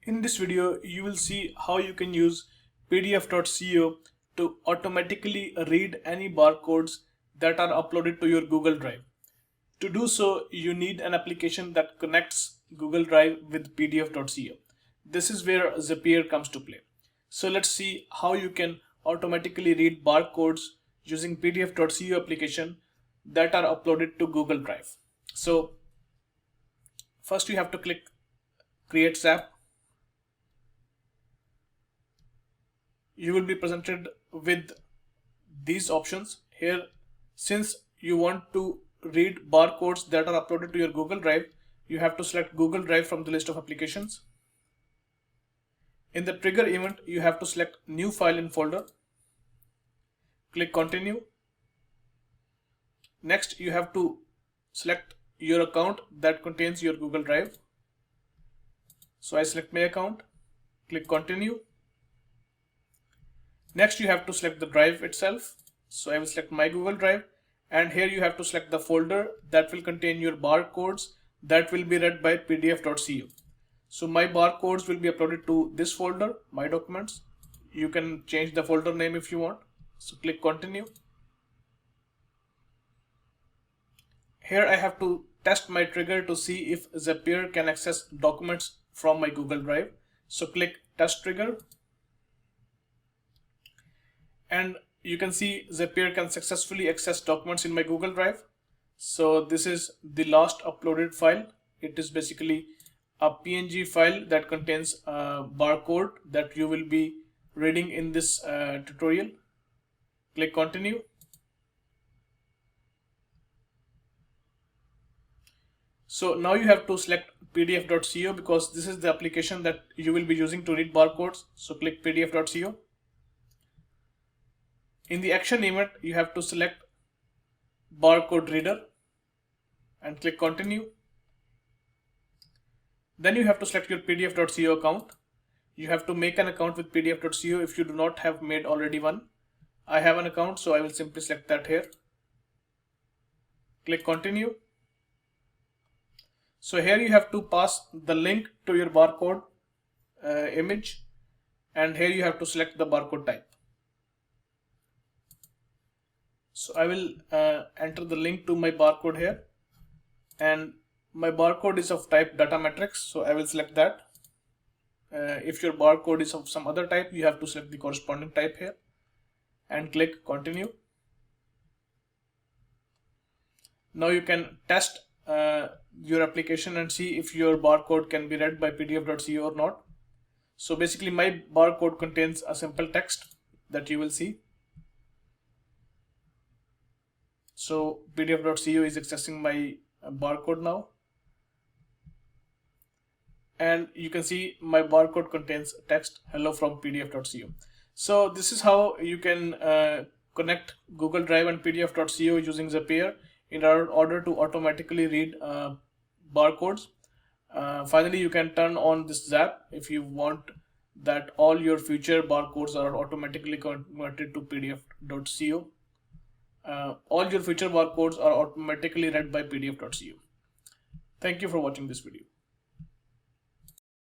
In this video, you will see how you can use PDF.co to automatically read any barcodes that are uploaded to your Google Drive. To do so, you need an application that connects Google Drive with PDF.co. This is where Zapier comes to play. So let's see how you can automatically read barcodes using PDF.co application that are uploaded to Google Drive. So first you have to click Create Zap. You will be presented with these options here. Since you want to read barcodes that are uploaded to your Google Drive, you have to select Google Drive from the list of applications. In the trigger event, you have to select new file in folder. Click continue. Next, you have to select your account that contains your Google Drive. So I select my account, click continue. Next, you have to select the drive itself. So I will select my Google Drive, and here you have to select the folder that will contain your barcodes that will be read by PDF.co. So my barcodes will be uploaded to this folder, my documents. You can change the folder name if you want. So click continue. Here I have to test my trigger to see if Zapier can access documents from my Google Drive. So click test trigger. And you can see Zapier can successfully access documents in my Google Drive. So this is the last uploaded file. It is basically a PNG file that contains a barcode that you will be reading in this tutorial. Click continue. So now you have to select PDF.co because this is the application that you will be using to read barcodes. So click PDF.co. In the action event, you have to select barcode reader and click continue. Then you have to select your PDF.co account. You have to make an account with PDF.co if you do not have made already one. I have an account, so I will simply select that here. Click continue. So here you have to pass the link to your barcode image, and here you have to select the barcode type. So I will enter the link to my barcode here, and my barcode is of type data matrix, so I will select that. If your barcode is of some other type, you have to select the corresponding type here and click continue. Now you can test your application and see if your barcode can be read by PDF.co or not. So basically my barcode contains a simple text that you will see. So PDF.co is accessing my barcode now, and you can see my barcode contains text hello from PDF.co. So this is how you can connect Google Drive and PDF.co using Zapier in order to automatically read barcodes. Finally, you can turn on this Zap if you want that all your future barcodes are automatically converted to PDF.co. All your future barcodes are automatically read by PDF.co. Thank you for watching this video.